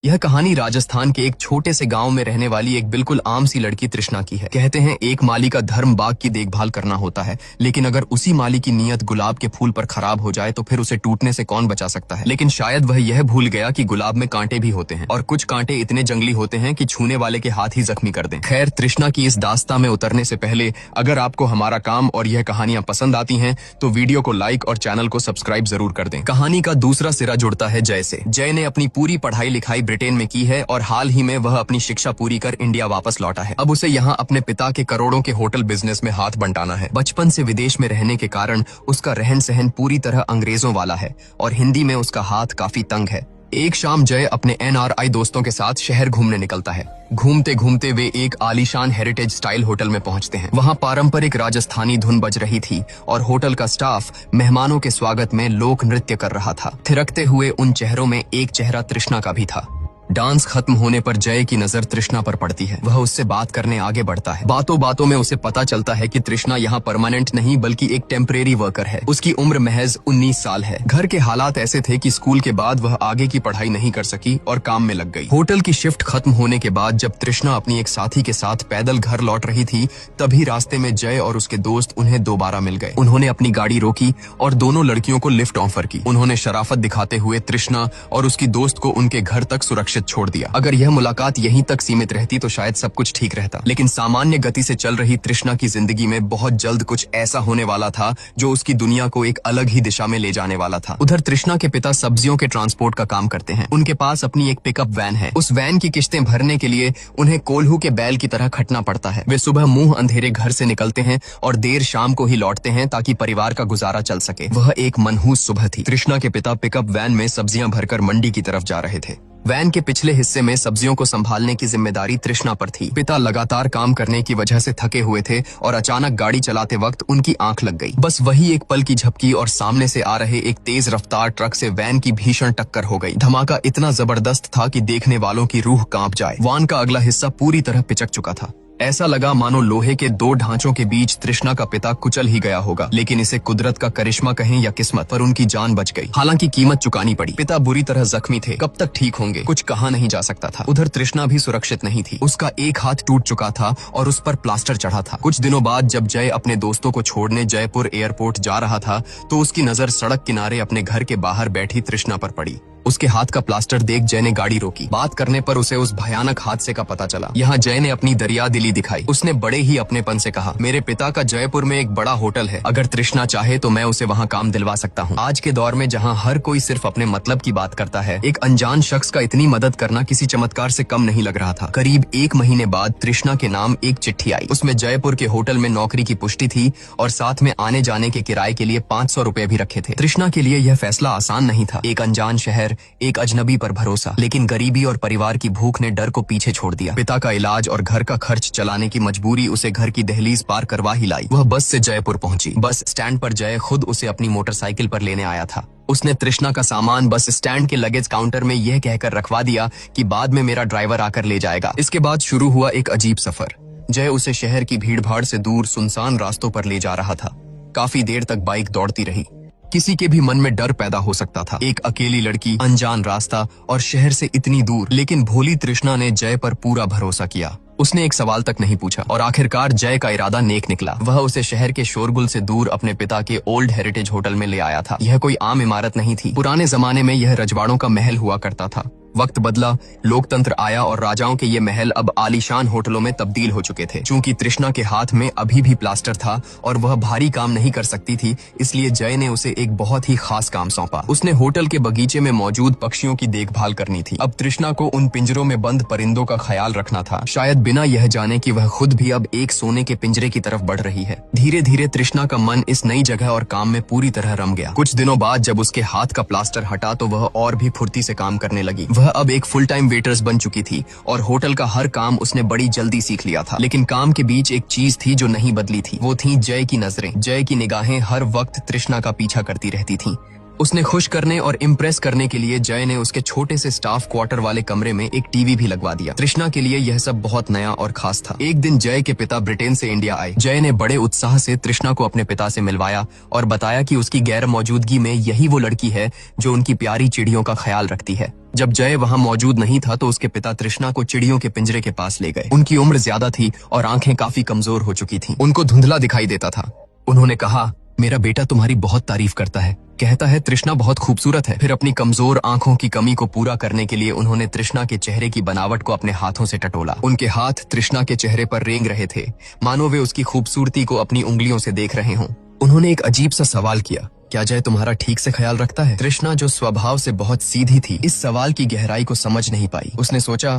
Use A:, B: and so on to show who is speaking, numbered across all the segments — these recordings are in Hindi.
A: यह कहानी राजस्थान के एक छोटे से गांव में रहने वाली एक बिल्कुल आम सी लड़की तृष्णा की है। कहते हैं एक माली का धर्म बाग की देखभाल करना होता है, लेकिन अगर उसी माली की नीयत गुलाब के फूल पर खराब हो जाए तो फिर उसे टूटने से कौन बचा सकता है। लेकिन शायद वह यह भूल गया कि गुलाब में कांटे भी होते हैं और कुछ कांटे इतने जंगली होते हैं कि छूने वाले के हाथ ही जख्मी कर दें। खैर, तृष्णा की इस दास्तां में उतरने से पहले अगर आपको हमारा काम और यह कहानियां पसंद आती हैं तो वीडियो को लाइक और चैनल को सब्सक्राइब जरूर कर दें। कहानी का दूसरा सिरा जुड़ता है जय से। जय ने अपनी पूरी पढ़ाई लिखाई ब्रिटेन में की है और हाल ही में वह अपनी शिक्षा पूरी कर इंडिया वापस लौटा है। अब उसे यहाँ अपने पिता के करोड़ों के होटल बिजनेस में हाथ बंटाना है। बचपन से विदेश में रहने के कारण उसका रहन सहन पूरी तरह अंग्रेजों वाला है और हिंदी में उसका हाथ काफी तंग है। एक शाम जय अपने NRI दोस्तों के साथ शहर घूमने निकलता है। घूमते घूमते वे एक आलीशान हेरिटेज स्टाइल होटल में पहुंचते हैं। वहां पारंपरिक राजस्थानी धुन बज रही थी और होटल का स्टाफ मेहमानों के स्वागत में लोक नृत्य कर रहा था। थिरकते हुए उन चेहरों में एक चेहरा तृष्णा का भी था। डांस खत्म होने पर जय की नजर तृष्णा पर पड़ती है। वह उससे बात करने आगे बढ़ता है। बातों बातों में उसे पता चलता है कि तृष्णा यहाँ परमानेंट नहीं बल्कि एक टेम्परेरी वर्कर है। उसकी उम्र महज 19 साल है। घर के हालात ऐसे थे कि स्कूल के बाद वह आगे की पढ़ाई नहीं कर सकी और काम में लग गई। होटल की शिफ्ट खत्म होने के बाद जब तृष्णा अपनी एक साथी के साथ पैदल घर लौट रही थी, तभी रास्ते में जय और उसके दोस्त उन्हें दोबारा मिल गए। उन्होंने अपनी गाड़ी रोकी और दोनों लड़कियों को लिफ्ट ऑफर की। उन्होंने शराफत दिखाते हुए तृष्णा और उसकी दोस्त को उनके घर तक सुरक्षित छोड़ दिया। अगर यह मुलाकात यहीं तक सीमित रहती तो शायद सब कुछ ठीक रहता, लेकिन सामान्य गति से चल रही तृष्णा की जिंदगी में बहुत जल्द कुछ ऐसा होने वाला था जो उसकी दुनिया को एक अलग ही दिशा में ले जाने वाला था। उधर तृष्णा के पिता सब्जियों के ट्रांसपोर्ट का काम करते हैं। उनके पास अपनी एक पिकअप वैन है। उस वैन की किश्तें भरने के लिए उन्हें कोल्हू के बैल की तरह खटना पड़ता है। वे सुबह मुंह अंधेरे घर से निकलते हैं और देर शाम को ही लौटते हैं ताकि परिवार का गुजारा चल सके। वह एक मनहूस सुबह थी। तृष्णा के पिता पिकअप वैन में सब्जियां भरकर मंडी की तरफ जा रहे थे। वैन के पिछले हिस्से में सब्जियों को संभालने की जिम्मेदारी तृष्णा पर थी। पिता लगातार काम करने की वजह से थके हुए थे और अचानक गाड़ी चलाते वक्त उनकी आंख लग गई। बस वही एक पल की झपकी और सामने से आ रहे एक तेज रफ्तार ट्रक से वैन की भीषण टक्कर हो गई। धमाका इतना जबरदस्त था कि देखने वालों की रूह कांप जाए। वैन का अगला हिस्सा पूरी तरह पिचक चुका था। ऐसा लगा मानो लोहे के दो ढांचों के बीच तृष्णा का पिता कुचल ही गया होगा, लेकिन इसे कुदरत का करिश्मा कहें या किस्मत, पर उनकी जान बच गई। हालांकि कीमत चुकानी पड़ी। पिता बुरी तरह जख्मी थे। कब तक ठीक होंगे कुछ कहा नहीं जा सकता था। उधर तृष्णा भी सुरक्षित नहीं थी। उसका एक हाथ टूट चुका था और उस पर प्लास्टर चढ़ा था। कुछ दिनों बाद जब जय अपने दोस्तों को छोड़ने जयपुर एयरपोर्ट जा रहा था तो उसकी नजर सड़क किनारे अपने घर के बाहर बैठी तृष्णा पर पड़ी। उसके हाथ का प्लास्टर देख जय ने गाड़ी रोकी। बात करने पर उसे उस भयानक हादसे का पता चला। यहाँ जय ने अपनी दरिया दिली दिखाई। उसने बड़े ही अपनेपन से कहा, मेरे पिता का जयपुर में एक बड़ा होटल है, अगर तृष्णा चाहे तो मैं उसे वहाँ काम दिलवा सकता हूँ। आज के दौर में जहाँ हर कोई सिर्फ अपने मतलब की बात करता है, एक अनजान शख्स का इतनी मदद करना किसी चमत्कार से कम नहीं लग रहा था। करीब 1 महीने बाद तृष्णा के नाम एक चिट्ठी आई। उसमें जयपुर के होटल में नौकरी की पुष्टि थी और साथ में आने जाने के किराए के लिए 500 रुपए भी रखे थे। तृष्णा के लिए यह फैसला आसान नहीं था। एक अनजान शहर, एक अजनबी पर भरोसा, लेकिन गरीबी और परिवार की भूख ने डर को पीछे छोड़ दिया। पिता का इलाज और घर का खर्च चलाने की मजबूरी उसे घर की दहलीज पार करवा ही लाई। वह बस से जयपुर पहुंची। बस स्टैंड पर जय खुद उसे अपनी मोटरसाइकिल पर लेने आया था। उसने तृष्णा का सामान बस स्टैंड के लगेज काउंटर में यह कहकर रखवा दिया कि बाद में मेरा ड्राइवर आकर ले जाएगा। इसके बाद शुरू हुआ एक अजीब सफर। जय उसे शहर की भीड़ भाड़ से दूर सुनसान रास्तों पर ले जा रहा था। काफी देर तक बाइक दौड़ती रही। किसी के भी मन में डर पैदा हो सकता था। एक अकेली लड़की, अनजान रास्ता और शहर से इतनी दूर, लेकिन भोली तृष्णा ने जय पर पूरा भरोसा किया। उसने एक सवाल तक नहीं पूछा और आखिरकार जय का इरादा नेक निकला। वह उसे शहर के शोरगुल से दूर अपने पिता के ओल्ड हेरिटेज होटल में ले आया था। यह कोई आम इमारत नहीं थी। पुराने जमाने में यह रजवाड़ों का महल हुआ करता था। वक्त बदला, लोकतंत्र आया और राजाओं के ये महल अब आलीशान होटलों में तब्दील हो चुके थे। चूंकि तृष्णा के हाथ में अभी भी प्लास्टर था और वह भारी काम नहीं कर सकती थी, इसलिए जय ने उसे एक बहुत ही खास काम सौंपा। उसने होटल के बगीचे में मौजूद पक्षियों की देखभाल करनी थी। अब तृष्णा को उन पिंजरों में बंद परिंदों का ख्याल रखना था, शायद बिना यह जाने कि वह खुद भी अब एक सोने के पिंजरे की तरफ बढ़ रही है। धीरे धीरे तृष्णा का मन इस नई जगह और काम में पूरी तरह रम गया। कुछ दिनों बाद जब उसके हाथ का प्लास्टर हटा तो वह और भी फुर्ती से काम करने लगी। वह अब एक फुल टाइम वेटर्स बन चुकी थी और होटल का हर काम उसने बड़ी जल्दी सीख लिया था। लेकिन काम के बीच एक चीज थी जो नहीं बदली थी। वो थी जय की नजरें। जय की निगाहें हर वक्त तृष्णा का पीछा करती रहती थीं। उसने खुश करने और इम्प्रेस करने के लिए जय ने उसके छोटे से स्टाफ क्वार्टर वाले कमरे में एक टीवी भी लगवा दिया। तृष्णा के लिए यह सब बहुत नया और खास था। एक दिन जय के पिता ब्रिटेन से इंडिया आए। जय ने बड़े उत्साह से तृष्णा को अपने पिता से मिलवाया और बताया कि उसकी गैर मौजूदगी में यही वो लड़की है जो उनकी प्यारी चिड़ियों का ख्याल रखती है। जब जय वहाँ मौजूद नहीं था तो उसके पिता तृष्णा को चिड़ियों के पिंजरे के पास ले गए। उनकी उम्र ज्यादा थी और आंखें काफी कमजोर हो चुकी थीं। उनको धुंधला दिखाई देता था। उन्होंने कहा, मेरा बेटा तुम्हारी बहुत तारीफ करता है, कहता है तृष्णा बहुत खूबसूरत है। फिर अपनी कमजोर आंखों की कमी को पूरा करने के लिए उन्होंने तृष्णा के चेहरे की बनावट को अपने हाथों से टटोला। उनके हाथ तृष्णा के चेहरे पर रेंग रहे थे, मानो वे उसकी खूबसूरती को अपनी उंगलियों से देख रहे हों। उन्होंने एक अजीब सा सवाल किया, क्या जय तुम्हारा ठीक से ख्याल रखता है? तृष्णा जो स्वभाव से बहुत सीधी थी, इस सवाल की गहराई को समझ नहीं पाई। उसने सोचा,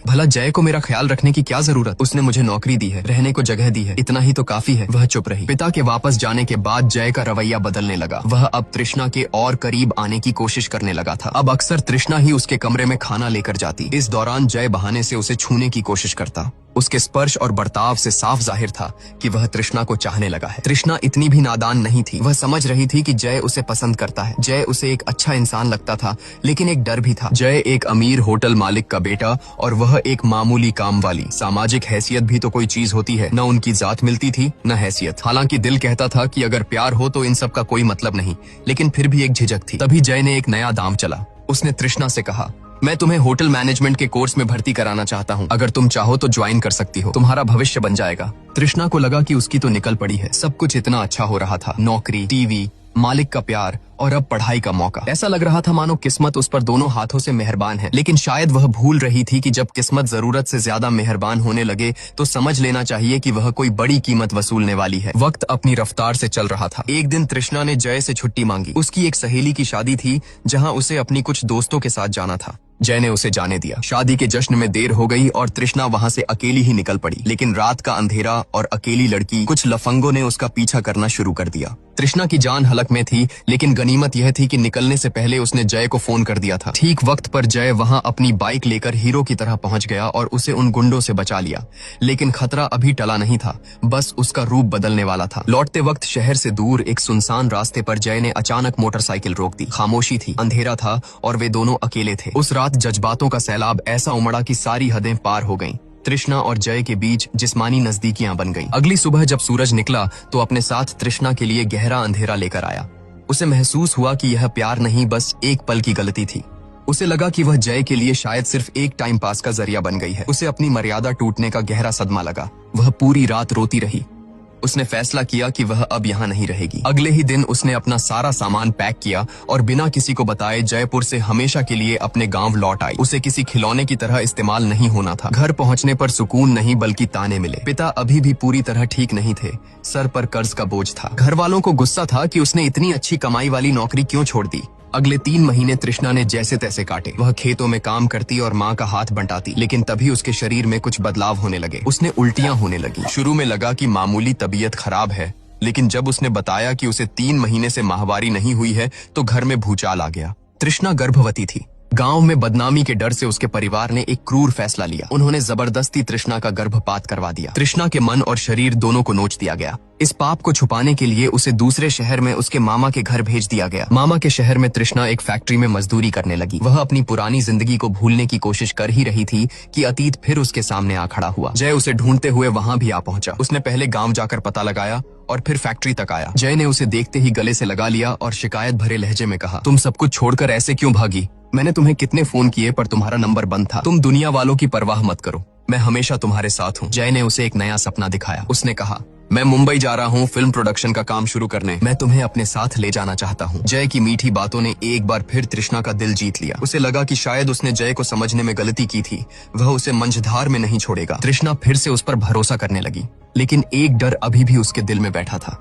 A: भला जय को मेरा ख्याल रखने की क्या जरूरत? उसने मुझे नौकरी दी है, रहने को जगह दी है, इतना ही तो काफी है। वह चुप रही। पिता के वापस जाने के बाद जय का रवैया बदलने लगा। वह अब तृष्णा के और करीब आने की कोशिश करने लगा था। अब अक्सर तृष्णा ही उसके कमरे में खाना लेकर जाती। इस दौरान जय बहाने से उसे छूने की कोशिश करता। उसके स्पर्श और बर्ताव से साफ जाहिर था कि वह तृष्णा को चाहने लगा है। तृष्णा इतनी भी नादान नहीं थी। वह समझ रही थी कि जय उसे पसंद करता है। जय उसे एक अच्छा इंसान लगता था, लेकिन एक डर भी था। जय एक अमीर होटल मालिक का बेटा और वह एक मामूली काम वाली। सामाजिक हैसियत भी तो कोई चीज होती है। न उनकी जात मिलती थी, न हैसियत। हालांकि दिल कहता था कि अगर प्यार हो तो इन सब का कोई मतलब नहीं, लेकिन फिर भी एक झिझक थी। तभी जय ने एक नया दांव चला। उसने तृष्णा से कहा, मैं तुम्हें होटल मैनेजमेंट के कोर्स में भर्ती कराना चाहता हूँ। अगर तुम चाहो तो ज्वाइन कर सकती हो, तुम्हारा भविष्य बन जाएगा। तृष्णा को लगा कि उसकी तो निकल पड़ी है। सब कुछ इतना अच्छा हो रहा था, नौकरी, टीवी, मालिक का प्यार और अब पढ़ाई का मौका। ऐसा लग रहा था मानो किस्मत उस पर दोनों हाथों से मेहरबान है। लेकिन शायद वह भूल रही थी कि जब किस्मत जरूरत से ज्यादा मेहरबान होने लगे तो समझ लेना चाहिए कि वह कोई बड़ी कीमत वसूलने वाली है। वक्त अपनी रफ्तार से चल रहा था। एक दिन तृष्णा ने जय से छुट्टी मांगी। उसकी एक सहेली की शादी थी जहाँ उसे अपनी कुछ दोस्तों के साथ जाना था। जय ने उसे जाने दिया। शादी के जश्न में देर हो गई और तृष्णा वहाँ से अकेली ही निकल पड़ी। लेकिन रात का अंधेरा और अकेली लड़की, कुछ लफंगों ने उसका पीछा करना शुरू कर दिया। तृष्णा की जान हलक में थी, लेकिन गनीमत यह थी कि निकलने से पहले उसने जय को फोन कर दिया था। ठीक वक्त पर जय वहाँ अपनी बाइक लेकर हीरो की तरह पहुंच गया और उसे उन गुंडों से बचा लिया। लेकिन खतरा अभी टला नहीं था, बस उसका रूप बदलने वाला था। लौटते वक्त शहर से दूर एक सुनसान रास्ते पर जय ने अचानक मोटरसाइकिल रोक दी। खामोशी थी, अंधेरा था और वे दोनों अकेले थे। उस रात जज्बातों का सैलाब ऐसा उमड़ा कि सारी हदें पार हो गईं। तृष्णा और जय के बीच जिस्मानी नजदीकियां बन गईं। अगली सुबह जब सूरज निकला तो अपने साथ तृष्णा के लिए गहरा अंधेरा लेकर आया। उसे महसूस हुआ कि यह प्यार नहीं, बस एक पल की गलती थी। उसे लगा कि वह जय के लिए शायद सिर्फ एक टाइम पास का जरिया बन गई है। उसे अपनी मर्यादा टूटने का गहरा सदमा लगा। वह पूरी रात रोती रही। उसने फैसला किया कि वह अब यहाँ नहीं रहेगी। अगले ही दिन उसने अपना सारा सामान पैक किया और बिना किसी को बताए जयपुर से हमेशा के लिए अपने गांव लौट आई। उसे किसी खिलौने की तरह इस्तेमाल नहीं होना था। घर पहुंचने पर सुकून नहीं बल्कि ताने मिले। पिता अभी भी पूरी तरह ठीक नहीं थे। सर पर कर्ज का बोझ था। घर वालों को गुस्सा था कि उसने इतनी अच्छी कमाई वाली नौकरी क्यों छोड़ दी। अगले 3 महीने तृष्णा ने जैसे तैसे काटे। वह खेतों में काम करती और माँ का हाथ बंटाती। लेकिन तभी उसके शरीर में कुछ बदलाव होने लगे। उसने उल्टियां होने लगी। शुरू में लगा कि मामूली तबीयत खराब है, लेकिन जब उसने बताया कि उसे 3 महीने से माहवारी नहीं हुई है तो घर में भूचाल आ गया। तृष्णा गर्भवती थी। गांव में बदनामी के डर से उसके परिवार ने एक क्रूर फैसला लिया। उन्होंने जबरदस्ती तृष्णा का गर्भपात करवा दिया। तृष्णा के मन और शरीर दोनों को नोच दिया गया। इस पाप को छुपाने के लिए उसे दूसरे शहर में उसके मामा के घर भेज दिया गया। मामा के शहर में तृष्णा एक फैक्ट्री में मजदूरी करने लगी। वह अपनी पुरानी जिंदगी को भूलने की कोशिश कर ही रही थी कि अतीत फिर उसके सामने आ खड़ा हुआ। जय उसे ढूंढते हुए वहाँ भी आ पहुंचा। उसने पहले गाँव जाकर पता लगाया और फिर फैक्ट्री तक आया। जय ने उसे देखते ही गले से लगा लिया और शिकायत भरे लहजे में कहा, तुम सब कुछ छोड़कर ऐसे क्यों भागी? मैंने तुम्हें कितने फोन किए पर तुम्हारा नंबर बंद था। तुम दुनिया वालों की परवाह मत करो, मैं हमेशा तुम्हारे साथ हूँ। जय ने उसे एक नया सपना दिखाया। उसने कहा, मैं मुंबई जा रहा हूँ फिल्म प्रोडक्शन का काम शुरू करने। मैं तुम्हें अपने साथ ले जाना चाहता हूँ। जय की मीठी बातों ने एक बार फिर तृष्णा का दिल जीत लिया। उसे लगा कि शायद उसने जय को समझने में गलती की थी। वह उसे मंझधार में नहीं छोड़ेगा। तृष्णा फिर से उस पर भरोसा करने लगी, लेकिन एक डर अभी भी उसके दिल में बैठा था।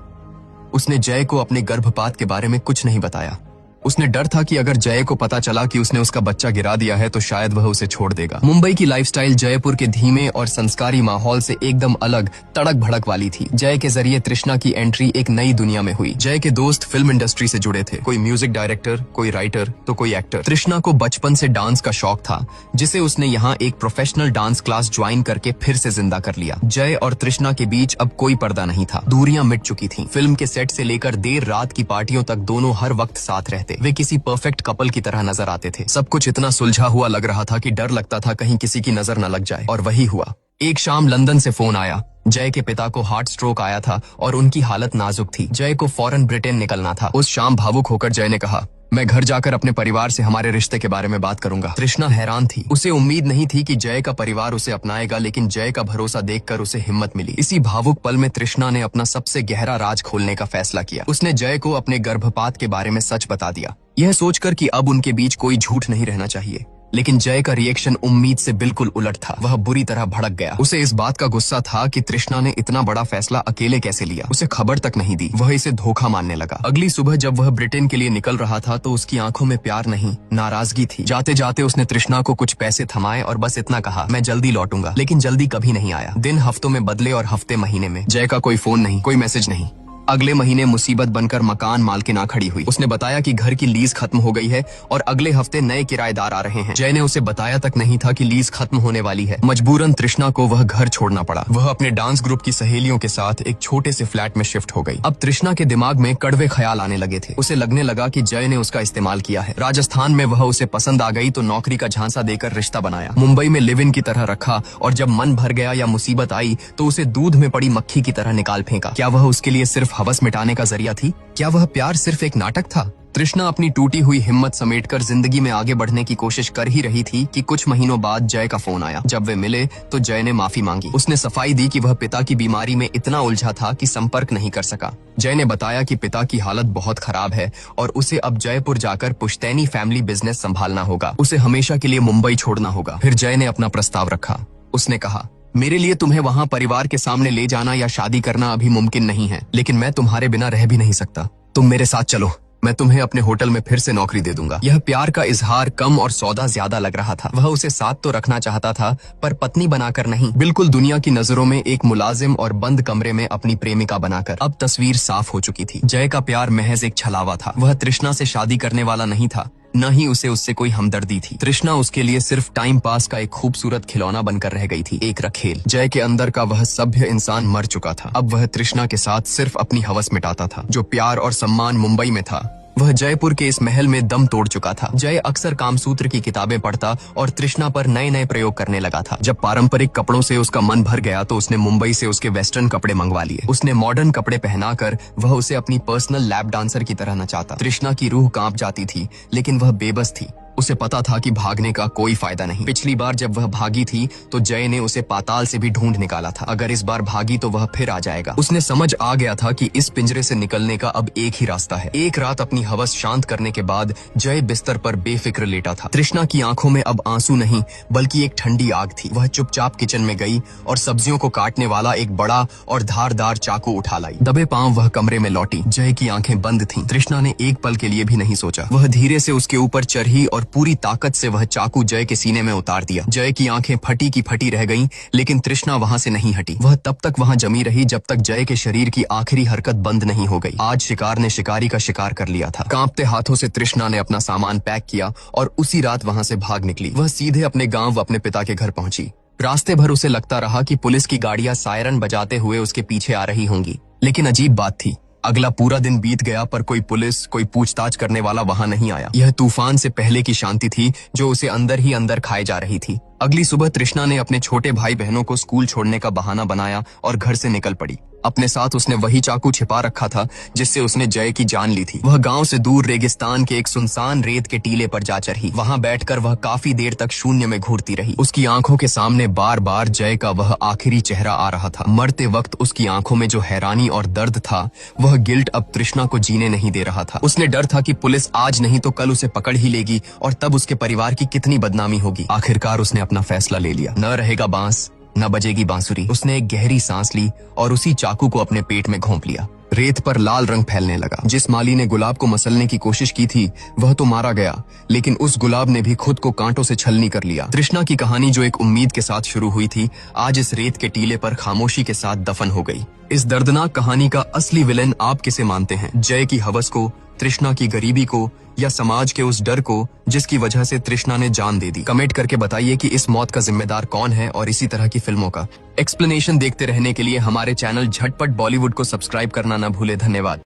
A: उसने जय को अपने गर्भपात के बारे में कुछ नहीं बताया। उसने डर था कि अगर जय को पता चला कि उसने उसका बच्चा गिरा दिया है तो शायद वह उसे छोड़ देगा। मुंबई की लाइफस्टाइल जयपुर के धीमे और संस्कारी माहौल से एकदम अलग, तड़क भड़क वाली थी। जय के जरिए तृष्णा की एंट्री एक नई दुनिया में हुई। जय के दोस्त फिल्म इंडस्ट्री से जुड़े थे। कोई म्यूजिक डायरेक्टर, कोई राइटर तो कोई एक्टर। तृष्णा को बचपन से डांस का शौक था, जिसे उसने यहाँ एक प्रोफेशनल डांस क्लास ज्वाइन करके फिर से जिंदा कर लिया। जय और तृष्णा के बीच अब कोई पर्दा नहीं था। दूरियां मिट चुकी थी। फिल्म के सेट से लेकर देर रात की पार्टियों तक दोनों हर वक्त साथ रहते थे। वे किसी परफेक्ट कपल की तरह नजर आते थे। सब कुछ इतना सुलझा हुआ लग रहा था कि डर लगता था कहीं किसी की नजर न लग जाए। और वही हुआ। एक शाम लंदन से फोन आया। जय के पिता को हार्ट स्ट्रोक आया था और उनकी हालत नाजुक थी। जय को फौरन ब्रिटेन निकलना था। उस शाम भावुक होकर जय ने कहा, मैं घर जाकर अपने परिवार से हमारे रिश्ते के बारे में बात करूंगा। तृष्णा हैरान थी। उसे उम्मीद नहीं थी कि जय का परिवार उसे अपनाएगा, लेकिन जय का भरोसा देखकर उसे हिम्मत मिली। इसी भावुक पल में तृष्णा ने अपना सबसे गहरा राज खोलने का फैसला किया। उसने जय को अपने गर्भपात के बारे में सच बता दिया, यह सोचकर कि अब उनके बीच कोई झूठ नहीं रहना चाहिए। लेकिन जय का रिएक्शन उम्मीद से बिल्कुल उलट था। वह बुरी तरह भड़क गया। उसे इस बात का गुस्सा था कि तृष्णा ने इतना बड़ा फैसला अकेले कैसे लिया, उसे खबर तक नहीं दी। वह इसे धोखा मानने लगा। अगली सुबह जब वह ब्रिटेन के लिए निकल रहा था तो उसकी आंखों में प्यार नहीं, नाराजगी थी। जाते जाते उसने तृष्णा को कुछ पैसे थमाए और बस इतना कहा, मैं जल्दी लौटूंगा। लेकिन जल्दी कभी नहीं आया। दिन हफ्तों में बदले और हफ्ते महीने में। जय का कोई फोन नहीं, कोई मैसेज नहीं। अगले महीने मुसीबत बनकर मकान मालकिन आ खड़ी हुई। उसने बताया कि घर की लीज खत्म हो गई है और अगले हफ्ते नए किराएदार आ रहे हैं। जय ने उसे बताया तक नहीं था कि लीज खत्म होने वाली है। मजबूरन तृष्णा को वह घर छोड़ना पड़ा। वह अपने डांस ग्रुप की सहेलियों के साथ एक छोटे से फ्लैट में शिफ्ट हो गई। अब तृष्णा के दिमाग में कड़वे ख्याल आने लगे थे। उसे लगने लगा कि जय ने उसका इस्तेमाल किया है। राजस्थान में वह उसे पसंद आ गई तो नौकरी का झांसा देकर रिश्ता बनाया। मुंबई में लिव इन की तरह रखा और जब मन भर गया या मुसीबत आई तो उसे दूध में पड़ी मक्खी की तरह निकाल फेंका। क्या वह उसके लिए सिर्फ हवस मिटाने का जरिया थी? क्या वह प्यार सिर्फ एक नाटक था? तृष्णा अपनी टूटी हुई हिम्मत समेटकर जिंदगी में आगे बढ़ने की कोशिश कर ही रही थी कि कुछ महीनों बाद जय का फोन आया। जब वे मिले तो जय ने माफी मांगी। उसने सफाई दी कि वह पिता की बीमारी में इतना उलझा था कि संपर्क नहीं कर सका। जय ने बताया कि पिता की हालत बहुत खराब है और उसे अब जयपुर जाकर पुश्तैनी फैमिली बिजनेस संभालना होगा। उसे हमेशा के लिए मुंबई छोड़ना होगा। फिर जय ने अपना प्रस्ताव रखा। उसने कहा, मेरे लिए तुम्हें वहाँ परिवार के सामने ले जाना या शादी करना अभी मुमकिन नहीं है, लेकिन मैं तुम्हारे बिना रह भी नहीं सकता। तुम मेरे साथ चलो, मैं तुम्हें अपने होटल में फिर से नौकरी दे दूंगा। यह प्यार का इजहार कम और सौदा ज्यादा लग रहा था। वह उसे साथ तो रखना चाहता था पर पत्नी बनाकर नहीं, बिल्कुल दुनिया की नजरों में एक मुलाजिम और बंद कमरे में अपनी प्रेमिका बनाकर। अब तस्वीर साफ हो चुकी थी। जय का प्यार महज एक छलावा था। वह तृष्णा से शादी करने वाला नहीं था, न ही उसे उससे कोई हमदर्दी थी। तृष्णा उसके लिए सिर्फ टाइम पास का एक खूबसूरत खिलौना बनकर रह गई थी, एक रखेल। जय के अंदर का वह सभ्य इंसान मर चुका था। अब वह तृष्णा के साथ सिर्फ अपनी हवस मिटाता था। जो प्यार और सम्मान मुंबई में था वह जयपुर के इस महल में दम तोड़ चुका था। जय अक्सर कामसूत्र की किताबें पढ़ता और तृष्णा पर नए नए प्रयोग करने लगा था। जब पारंपरिक कपड़ों से उसका मन भर गया तो उसने मुंबई से उसके वेस्टर्न कपड़े मंगवा लिए। उसने मॉडर्न कपड़े पहनाकर वह उसे अपनी पर्सनल लैप डांसर की तरह नचाता। तृष्णा की रूह कांप जाती थी, लेकिन वह बेबस थी। उसे पता था कि भागने का कोई फायदा नहीं। पिछली बार जब वह भागी थी तो जय ने उसे पाताल से भी ढूंढ निकाला था। अगर इस बार भागी तो वह फिर आ जाएगा। उसने समझ आ गया था कि इस पिंजरे से निकलने का अब एक ही रास्ता है। एक रात अपनी हवस शांत करने के बाद जय बिस्तर पर बेफिक्र लेटा था। तृष्णा की आंखों में अब आंसू नहीं बल्कि एक ठंडी आग थी। वह चुपचाप किचन में गई और सब्जियों को काटने वाला एक बड़ा और धारदार चाकू उठा लाई। दबे पांव वह कमरे में लौटी। जय की आंखें बंद थीं। तृष्णा ने एक पल के लिए भी नहीं सोचा। वह धीरे से उसके ऊपर चढ़ी और पूरी ताकत से वह चाकू जय के सीने में उतार दिया। जय की आंखें फटी की फटी रह गईं, लेकिन तृष्णा वहां से नहीं हटी। वह तब तक वहां जमी रही जब तक जय के शरीर की आखिरी हरकत बंद नहीं हो गई। आज शिकार ने शिकारी का शिकार कर लिया था। कांपते हाथों से तृष्णा ने अपना सामान पैक किया और उसी रात वहां से भाग निकली। वह सीधे अपने गांव अपने पिता के घर पहुंची। रास्ते भर उसे लगता रहा कि पुलिस की गाड़ियां सायरन बजाते हुए उसके पीछे आ रही होंगी, लेकिन अजीब बात थी, अगला पूरा दिन बीत गया पर कोई पुलिस, कोई पूछताछ करने वाला वहां नहीं आया। यह तूफान से पहले की शांति थी जो उसे अंदर ही अंदर खाए जा रही थी। अगली सुबह तृष्णा ने अपने छोटे भाई बहनों को स्कूल छोड़ने का बहाना बनाया और घर से निकल पड़ी। अपने साथ उसने वही चाकू छिपा रखा था जिससे उसने जय की जान ली थी। वह गांव से दूर रेगिस्तान के एक सुनसान रेत के टीले पर जा चढ़ी। वहां बैठकर वह काफी देर तक शून्य में घूरती रही। उसकी आंखों के सामने बार बार जय का वह आखिरी चेहरा आ रहा था। मरते वक्त उसकी आंखों में जो हैरानी और दर्द था, वह गिल्ट अब तृष्णा को जीने नहीं दे रहा था। उसने डर था कि पुलिस आज नहीं तो कल उसे पकड़ ही लेगी और तब उसके परिवार की कितनी बदनामी होगी। आखिरकार उसने अपना फैसला ले लिया। न रहेगा बांस, न बजेगी बांसुरी। उसने एक गहरी सांस ली और उसी चाकू को अपने पेट में घोंप लिया। रेत पर लाल रंग फैलने लगा। जिस माली ने गुलाब को मसलने की कोशिश की थी वह तो मारा गया, लेकिन उस गुलाब ने भी खुद को कांटों से छलनी कर लिया। तृष्णा की कहानी जो एक उम्मीद के साथ शुरू हुई थी, आज इस रेत के टीले पर खामोशी के साथ दफन हो गई। इस दर्दनाक कहानी का असली विलेन आप किसे मानते हैं? जय की हवस को, तृष्णा की गरीबी को, या समाज के उस डर को जिसकी वजह से तृष्णा ने जान दे दी? कमेंट करके बताइए कि इस मौत का जिम्मेदार कौन है। और इसी तरह की फिल्मों का एक्सप्लेनेशन देखते रहने के लिए हमारे चैनल झटपट बॉलीवुड को सब्सक्राइब करना न भूले। धन्यवाद।